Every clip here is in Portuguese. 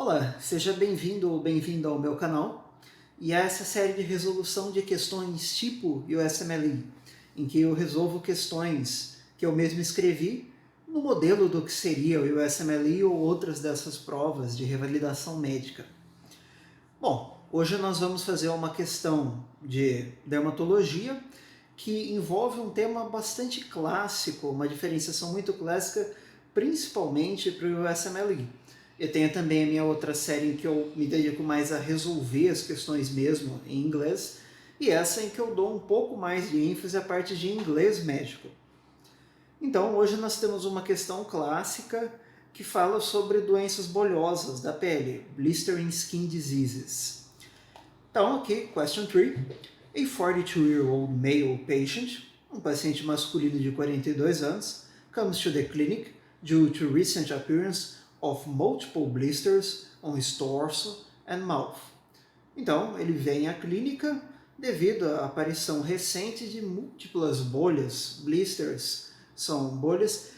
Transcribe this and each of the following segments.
Olá, seja bem-vindo ou bem-vinda ao meu canal e a essa série de resolução de questões tipo USMLE, em que eu resolvo questões que eu mesmo escrevi no modelo do que seria o USMLE ou outras dessas provas de revalidação médica. Bom, hoje nós vamos fazer uma questão de dermatologia que envolve um tema bastante clássico, uma diferenciação muito clássica, principalmente para o USMLE. Eu tenho também a minha outra série em que eu me dedico mais a resolver as questões mesmo em inglês, e essa em que eu dou um pouco mais de ênfase à parte de inglês médico. Então, hoje nós temos uma questão clássica que fala sobre doenças bolhosas da pele, blistering skin diseases. Então, aqui, question 3. A 42-year-old male patient, um paciente masculino de 42 anos, comes to the clinic due to recent appearance of multiple blisters on his torso and mouth. Então, ele vem à clínica devido à aparição recente de múltiplas bolhas. Blisters são bolhas.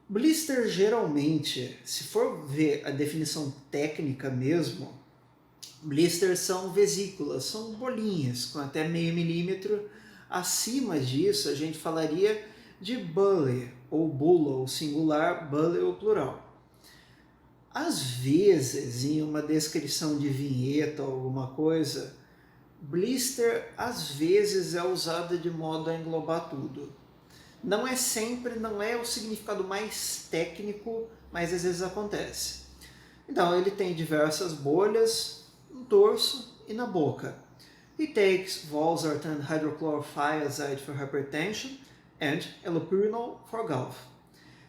Blister, geralmente, se for ver a definição técnica mesmo, blisters são vesículas, são bolinhas com até meio milímetro. Acima disso, a gente falaria de bulle, ou bula, ou singular, bulle ou plural. Às vezes, em uma descrição de vinheta ou alguma coisa, blister às vezes é usada de modo a englobar tudo. Não é sempre, não é o significado mais técnico, mas às vezes acontece. Então, ele tem diversas bolhas no torso e na boca. He takes valsartan hydrochlorothiazide for hypertension and allopurinol for gout.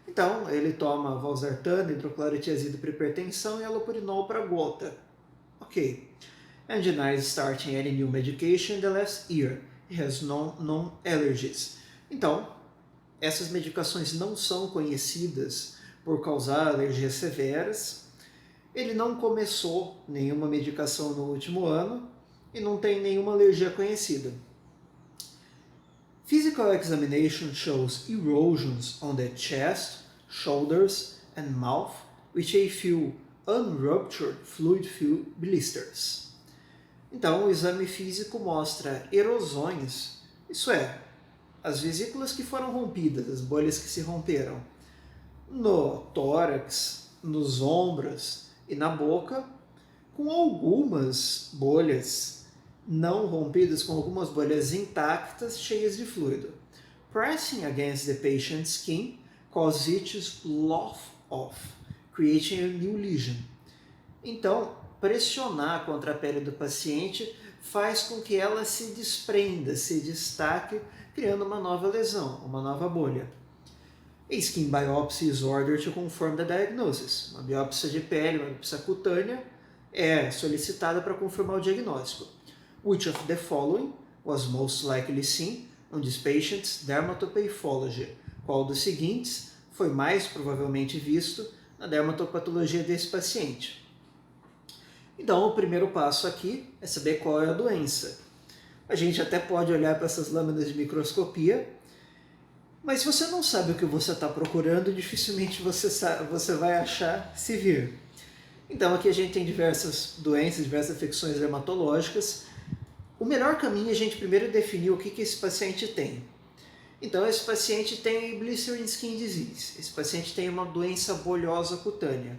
Então, ele toma valsartan, hidroclorotiazida para hipertensão e allopurinol para gota. Ok. And denies starting any new medication in the last year. He has known allergies. Então, essas medicações não são conhecidas por causar alergias severas. Ele não começou nenhuma medicação no último ano e não tem nenhuma alergia conhecida. Physical examination shows erosions on the chest, shoulders and mouth with a few unruptured fluid-filled blisters. Então, o exame físico mostra erosões, isso é, as vesículas que foram rompidas, as bolhas que se romperam, no tórax, nos ombros e na boca, com algumas bolhas não rompidas, com algumas bolhas intactas, cheias de fluido. Pressing against the patient's skin causes it to slough off, creating a new lesion. Então, pressionar contra a pele do paciente faz com que ela se desprenda, se destaque, criando uma nova lesão, uma nova bolha. A skin biopsy is ordered to confirm the diagnosis. Uma biópsia de pele, uma biópsia cutânea, é solicitada para confirmar o diagnóstico. Which of the following was most likely seen on this patient's dermatopathology? Qual dos seguintes foi mais provavelmente visto na dermatopatologia desse paciente? Então, o primeiro passo aqui é saber qual é a doença. A gente até pode olhar para essas lâminas de microscopia, mas se você não sabe o que você está procurando, dificilmente você vai achar se vir. Então, aqui a gente tem diversas doenças, diversas afecções dermatológicas. O melhor caminho é a gente primeiro definir o que esse paciente tem. Então, esse paciente tem blistering skin disease. Esse paciente tem uma doença bolhosa cutânea.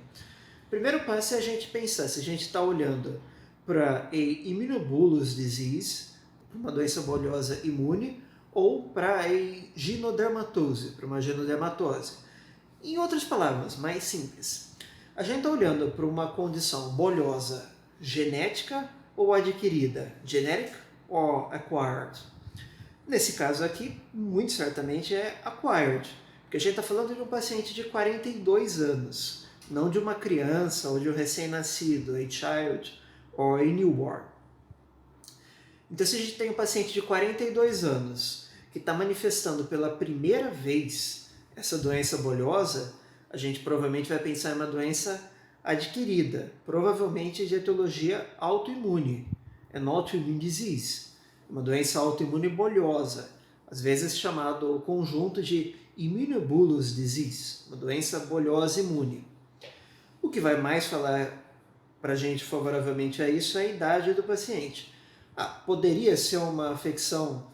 O primeiro passo é a gente pensar se a gente está olhando para a immunobullous disease, uma doença bolhosa imune, ou para a ginodermatose, para uma ginodermatose. Em outras palavras, mais simples, a gente está olhando para uma condição bolhosa genética ou adquirida, genetic ou acquired. Nesse caso aqui, muito certamente é acquired, porque a gente está falando de um paciente de 42 anos, não de uma criança ou de um recém-nascido, a child ou a newborn. Então, se a gente tem um paciente de 42 anos que está manifestando pela primeira vez essa doença bolhosa, a gente provavelmente vai pensar em uma doença adquirida, provavelmente de etiologia autoimune, an autoimmune disease, uma doença autoimune bolhosa, às vezes chamado o conjunto de immunobullous disease, uma doença bolhosa imune. O que vai mais falar para a gente favoravelmente a isso é a idade do paciente. Poderia ser uma afecção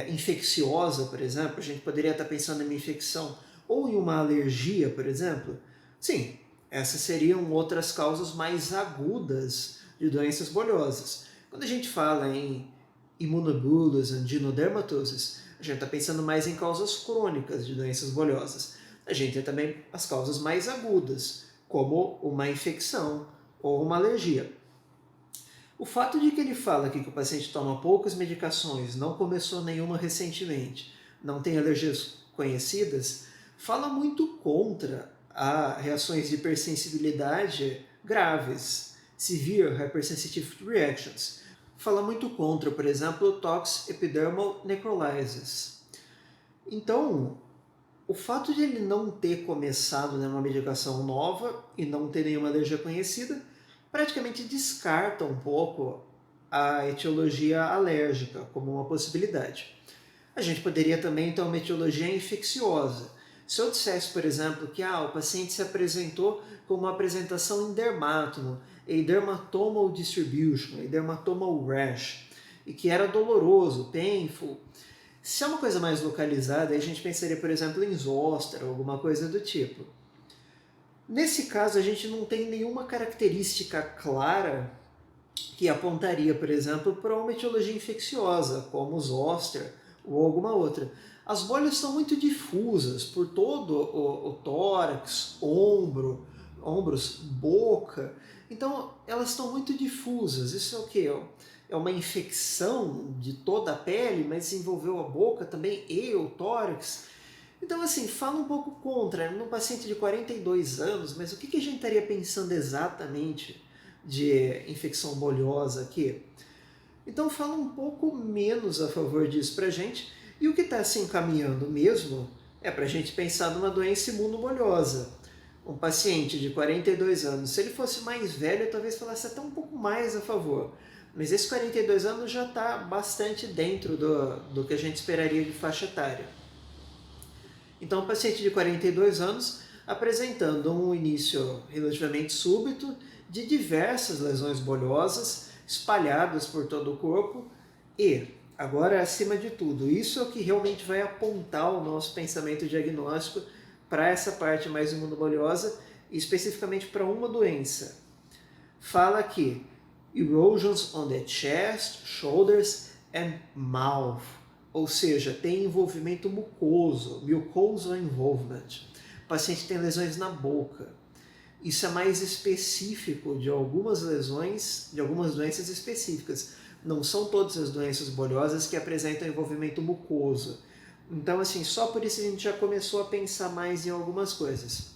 infecciosa, por exemplo, a gente poderia estar pensando em uma infecção ou em uma alergia, por exemplo. Sim, essas seriam outras causas mais agudas de doenças bolhosas. Quando a gente fala em imunobulos, anginodermatoses, a gente está pensando mais em causas crônicas de doenças bolhosas. A gente tem também as causas mais agudas, como uma infecção ou uma alergia. O fato de que ele fala aqui que o paciente toma poucas medicações, não começou nenhuma recentemente, não tem alergias conhecidas, fala muito contra a reações de hipersensibilidade graves, severe hypersensitive reactions. Fala muito contra, por exemplo, o tox epidermal necrolysis. Então, o fato de ele não ter começado uma medicação nova e não ter nenhuma alergia conhecida, praticamente descarta um pouco a etiologia alérgica como uma possibilidade. A gente poderia também ter uma etiologia infecciosa. Se eu dissesse, por exemplo, que o paciente se apresentou com uma apresentação em dermatomo, a dermatomal distribution, a dermatomal rash, e que era doloroso, painful. Se é uma coisa mais localizada, a gente pensaria, por exemplo, em zoster, alguma coisa do tipo. Nesse caso, a gente não tem nenhuma característica clara que apontaria, por exemplo, para uma etiologia infecciosa, como zoster ou alguma outra. As bolhas são muito difusas por todo o tórax, ombros, boca. Então, elas estão muito difusas. Isso é o quê? É uma infecção de toda a pele, mas envolveu a boca também e o tórax. Então, assim, fala um pouco contra, num paciente de 42 anos, mas o que a gente estaria pensando exatamente de infecção bolhosa aqui? Então, fala um pouco menos a favor disso pra gente, e o que está se encaminhando mesmo é para a gente pensar numa doença imunobolhosa. Um paciente de 42 anos, se ele fosse mais velho, talvez falasse até um pouco mais a favor. Mas esses 42 anos já está bastante dentro do que a gente esperaria de faixa etária. Então, um paciente de 42 anos apresentando um início relativamente súbito de diversas lesões bolhosas espalhadas por todo o corpo e, agora acima de tudo, isso é o que realmente vai apontar o nosso pensamento diagnóstico para essa parte mais imunobolhosa e especificamente para uma doença. Fala aqui, erosions on the chest, shoulders and mouth. Ou seja, tem envolvimento mucoso, mucosal involvement. O paciente tem lesões na boca. Isso é mais específico de algumas lesões, de algumas doenças específicas. Não são todas as doenças bolhosas que apresentam envolvimento mucoso. Então, assim, só por isso a gente já começou a pensar mais em algumas coisas.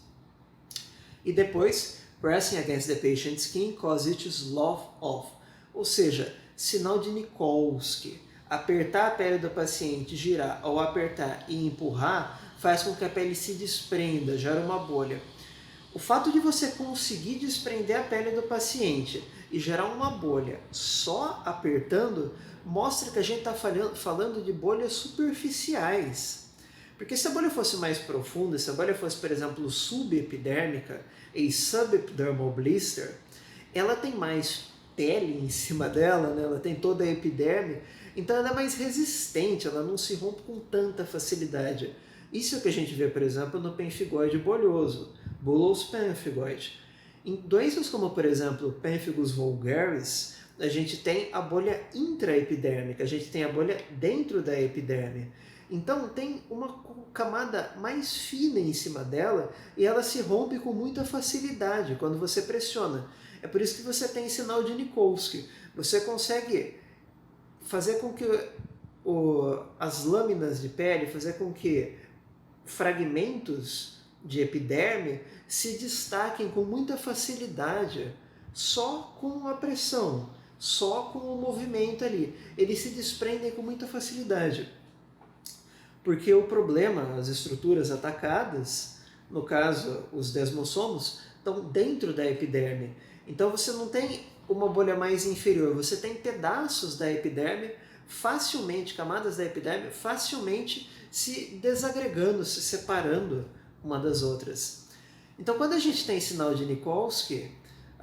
E depois, pressing against the patient's skin causes it to slough off. Ou seja, sinal de Nikolsky. Apertar a pele do paciente, girar ou apertar e empurrar faz com que a pele se desprenda, gera uma bolha. O fato de você conseguir desprender a pele do paciente e gerar uma bolha só apertando mostra que a gente está falando de bolhas superficiais. Porque se a bolha fosse mais profunda, se a bolha fosse, por exemplo, subepidérmica, a subepidermal blister, ela tem mais pele em cima dela, né? Ela tem toda a epiderme, então ela é mais resistente, ela não se rompe com tanta facilidade. Isso é o que a gente vê, por exemplo, no pemphigoide bolhoso, bullous pemphigoid. Em doenças como, por exemplo, pemphigus vulgaris, a gente tem a bolha intraepidérmica, a gente tem a bolha dentro da epiderme. Então tem uma camada mais fina em cima dela e ela se rompe com muita facilidade quando você pressiona. É por isso que você tem sinal de Nikolsky. Você consegue fazer com que as lâminas de pele, fazer com que fragmentos de epiderme se destaquem com muita facilidade só com a pressão, só com o movimento ali. Eles se desprendem com muita facilidade. Porque o problema, as estruturas atacadas, no caso os desmossomos, estão dentro da epiderme. Então você não tem uma bolha mais inferior, você tem pedaços da epiderme facilmente, camadas da epiderme facilmente se desagregando, se separando uma das outras. Então quando a gente tem sinal de Nikolsky,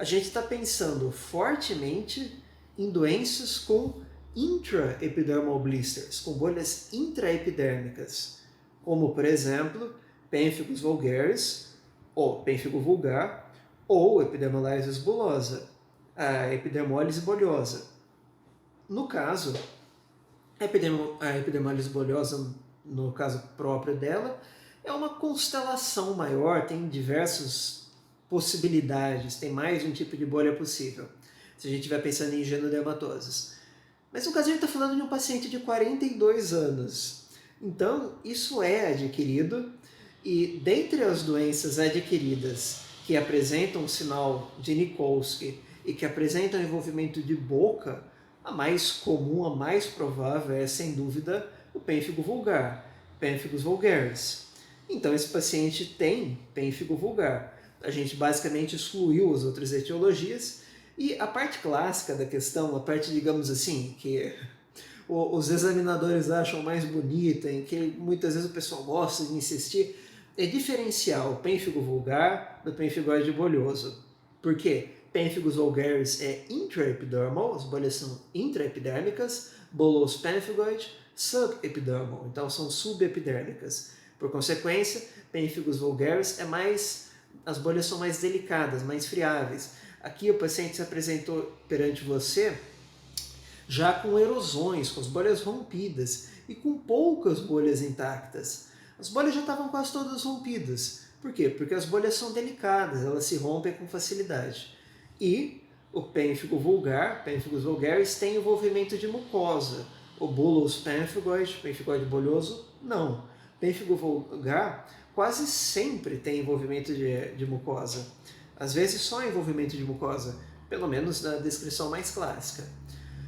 a gente está pensando fortemente em doenças com intraepidermal blisters, com bolhas intraepidérmicas, como, por exemplo, pemphigus vulgaris, ou pênfigo vulgar, ou epidermolysis bullosa, a epidermólise bolhosa. No caso, a epidermólise bolhosa, no caso próprio dela, é uma constelação maior, tem diversas possibilidades, tem mais de um tipo de bolha possível, se a gente estiver pensando em genodermatoses. Mas no caso a gente está falando de um paciente de 42 anos. Então, isso é adquirido, e dentre as doenças adquiridas que apresentam sinal de Nikolsky e que apresentam envolvimento de boca, a mais comum, a mais provável é, sem dúvida, o pênfigo vulgar, pemphigus vulgaris. Então, esse paciente tem pênfigo vulgar. A gente basicamente excluiu as outras etiologias, e a parte clássica da questão, a parte, digamos assim, que os examinadores acham mais bonita, em que muitas vezes o pessoal gosta de insistir, é diferenciar o pênfigo vulgar do pemphigoide bolhoso. Por quê? Pemphigus vulgaris é intraepidermal, as bolhas são intraepidérmicas, bullous pemphigoid, subepidermal, então são subepidérmicas. Por consequência, pemphigus vulgaris é mais, as bolhas são mais delicadas, mais friáveis. Aqui o paciente se apresentou perante você já com erosões, com as bolhas rompidas e com poucas bolhas intactas. As bolhas já estavam quase todas rompidas. Por quê? Porque as bolhas são delicadas, elas se rompem com facilidade. E o pênfigo vulgar, pemphigus vulgaris, tem envolvimento de mucosa. O bullous pemphigoid, pemphigoide bolhoso, não. Pênfigo vulgar quase sempre tem envolvimento de mucosa. Às vezes só envolvimento de mucosa, pelo menos na descrição mais clássica.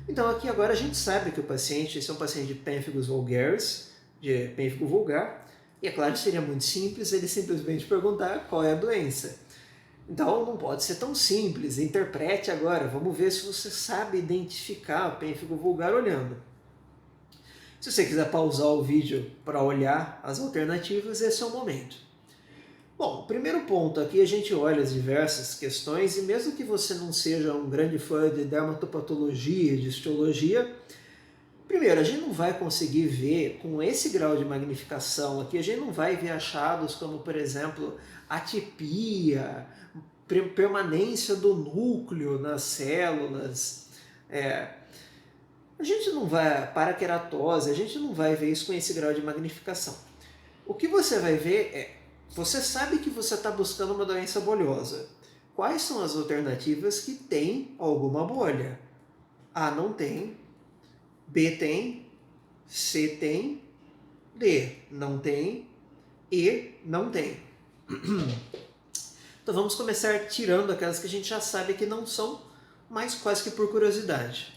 Então aqui agora a gente sabe que o paciente, esse é um paciente de pemphigus vulgaris, de pênfigo vulgar, e é claro que seria muito simples ele simplesmente perguntar qual é a doença. Então não pode ser tão simples, interprete agora, vamos ver se você sabe identificar o pênfigo vulgar olhando. Se você quiser pausar o vídeo para olhar as alternativas, esse é o momento. Bom, primeiro ponto, aqui a gente olha as diversas questões, e mesmo que você não seja um grande fã de dermatopatologia, de histologia, primeiro, a gente não vai conseguir ver, com esse grau de magnificação aqui, a gente não vai ver achados como, por exemplo, atipia, permanência do núcleo nas células, a gente não vai, paraqueratose, a gente não vai ver isso com esse grau de magnificação. O que você vai ver é, você sabe que você está buscando uma doença bolhosa. Quais são as alternativas que têm alguma bolha? A não tem, B tem, C tem, D não tem, E não tem. Então vamos começar tirando aquelas que a gente já sabe que não são, mas quase que por curiosidade.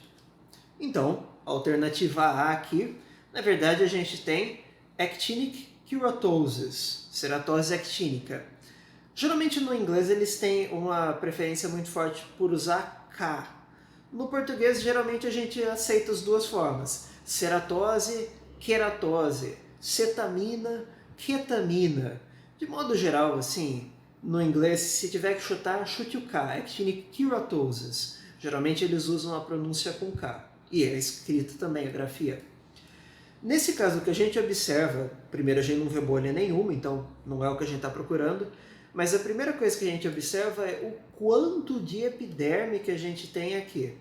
Então, a alternativa A aqui, na verdade a gente tem actinic keratosis, ceratose actínica. Geralmente no inglês eles têm uma preferência muito forte por usar K. No português geralmente a gente aceita as duas formas, ceratose, queratose, cetamina, ketamina. De modo geral, assim, no inglês, se tiver que chutar, chute o K, actinic keratosis. Geralmente eles usam a pronúncia com K. E é escrita também a grafia. Nesse caso, o que a gente observa, primeiro a gente não vê bolha nenhuma, então não é o que a gente está procurando, mas a primeira coisa que a gente observa é o quanto de epiderme que a gente tem aqui.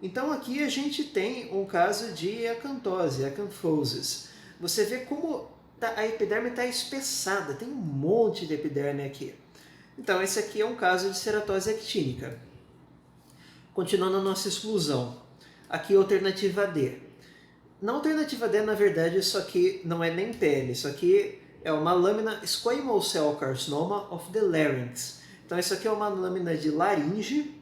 Então aqui a gente tem um caso de acantose, acanthosis. Você vê como a epiderme está espessada, tem um monte de epiderme aqui. Então esse aqui é um caso de ceratose actínica. Continuando a nossa exclusão. Aqui a alternativa D. Na alternativa D, na verdade, isso aqui não é nem pele, isso aqui é uma lâmina squamous cell carcinoma of the larynx. Então isso aqui é uma lâmina de laringe,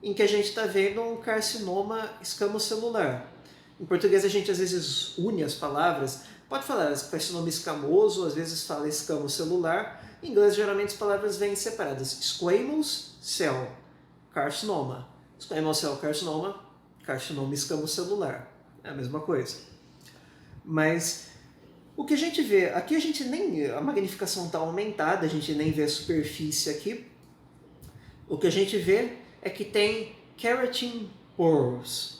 em que a gente está vendo um carcinoma escamocelular. Em português a gente às vezes une as palavras, pode falar carcinoma escamoso, às vezes fala escamocelular, em inglês geralmente as palavras vêm separadas, squamous cell carcinoma, squamous cell carcinoma, carcinoma escamocelular, é a mesma coisa. Mas o que a gente vê, aqui a magnificação está aumentada, a gente nem vê a superfície aqui, o que a gente vê é que tem keratin pores,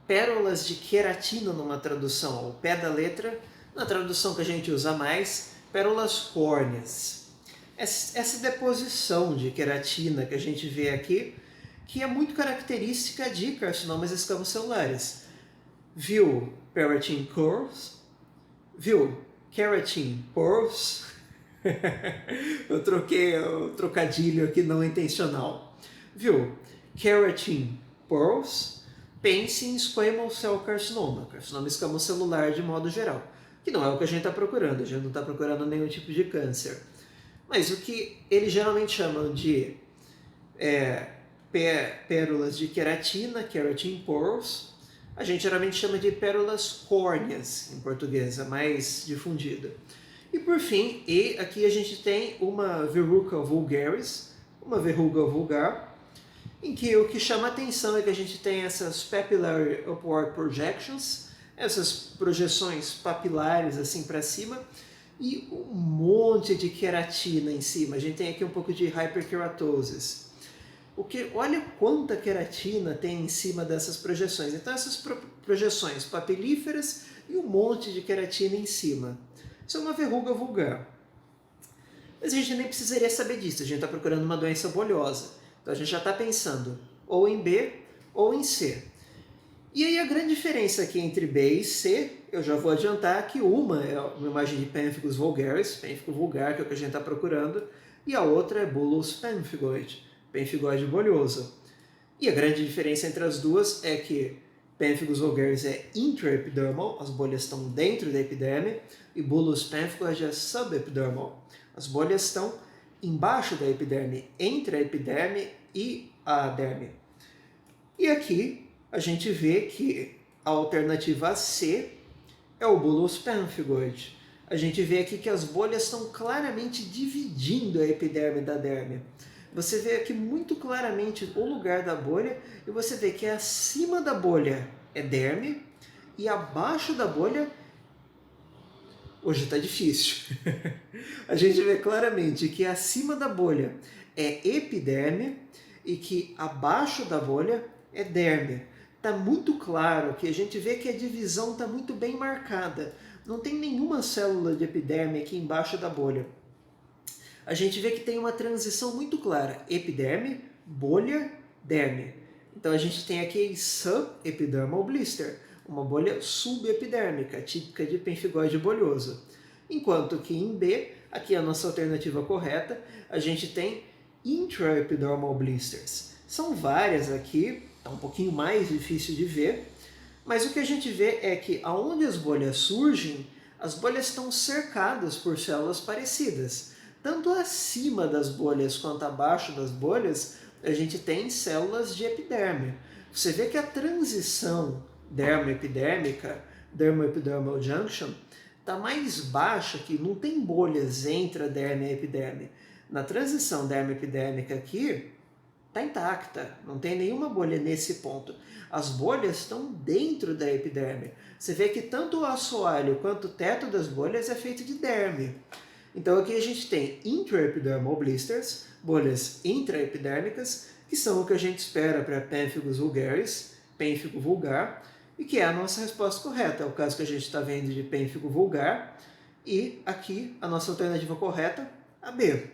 pérolas de queratina numa tradução, ao pé da letra, na tradução que a gente usa mais, pérolas córneas. Essa deposição de queratina que a gente vê aqui, que é muito característica de carcinomas escamocelulares. Viu keratin pores? Viu keratin pores? Eu troquei o trocadilho aqui não intencional. Viu? Keratin pores, pense em squamous cell carcinoma, carcinoma escamocelular de modo geral, que não é o que a gente está procurando, a gente não está procurando nenhum tipo de câncer. Mas o que eles geralmente chamam de pérolas de queratina, keratin pores, a gente geralmente chama de pérolas córneas, em português, a mais difundida. E por fim, aqui a gente tem uma verruca vulgaris, uma verruga vulgar, em que o que chama a atenção é que a gente tem essas papillary upward projections, essas projeções papilares assim para cima, e um monte de queratina em cima. A gente tem aqui um pouco de hyperkeratosis. Olha quanta queratina tem em cima dessas projeções. Então essas projeções papilíferas e um monte de queratina em cima. Isso é uma verruga vulgar. Mas a gente nem precisaria saber disso, a gente está procurando uma doença bolhosa. Então a gente já está pensando ou em B ou em C. E aí a grande diferença aqui entre B e C, eu já vou adiantar que uma é uma imagem de pemphigus vulgaris, pênfigo vulgar, que é o que a gente está procurando, e a outra é bullous pemphigoid, pemphigoide bolhoso. E a grande diferença entre as duas é que pemphigus vulgaris é intraepidermal, as bolhas estão dentro da epiderme, e bullous pemphigoid é subepidermal. As bolhas estão embaixo da epiderme, entre a epiderme e a derme. E aqui a gente vê que a alternativa C é o bullous pemphigoid. A gente vê aqui que as bolhas estão claramente dividindo a epiderme da derme. Você vê aqui muito claramente o lugar da bolha e você vê que acima da bolha é derme e abaixo da bolha... Hoje está difícil. A gente vê claramente que acima da bolha é epiderme e que abaixo da bolha é derme. Está muito claro que a gente vê que a divisão está muito bem marcada. Não tem nenhuma célula de epiderme aqui embaixo da bolha. A gente vê que tem uma transição muito clara. Epiderme, bolha, derme. Então a gente tem aqui subepidermal blister, uma bolha subepidérmica, típica de pemphigoide bolhoso. Enquanto que em B, aqui é a nossa alternativa correta, a gente tem intraepidermal blisters. São várias aqui, é um pouquinho mais difícil de ver, mas o que a gente vê é que aonde as bolhas surgem, as bolhas estão cercadas por células parecidas. Tanto acima das bolhas quanto abaixo das bolhas, a gente tem células de epiderme. Você vê que a transição dermoepidérmica, dermoepidermal junction, está mais baixa aqui, não tem bolhas entre a derme e a epiderme. Na transição dermoepidérmica aqui, está intacta, não tem nenhuma bolha nesse ponto. As bolhas estão dentro da epiderme. Você vê que tanto o assoalho quanto o teto das bolhas é feito de derme. Então aqui a gente tem intraepidermal blisters, bolhas intraepidérmicas, que são o que a gente espera para pemphigus vulgaris, pênfigo vulgar, e que é a nossa resposta correta. É o caso que a gente está vendo de pênfigo vulgar, e aqui a nossa alternativa correta, a B.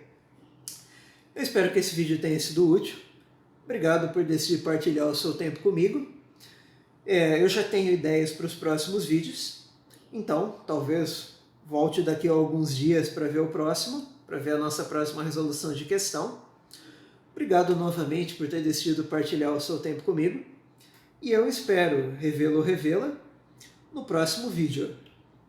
Eu espero que esse vídeo tenha sido útil. Obrigado por decidir partilhar o seu tempo comigo. Eu já tenho ideias para os próximos vídeos, então talvez volte daqui a alguns dias para ver o próximo, para ver a nossa próxima resolução de questão. Obrigado novamente por ter decidido partilhar o seu tempo comigo, e eu espero revê-lo ou revê-la no próximo vídeo.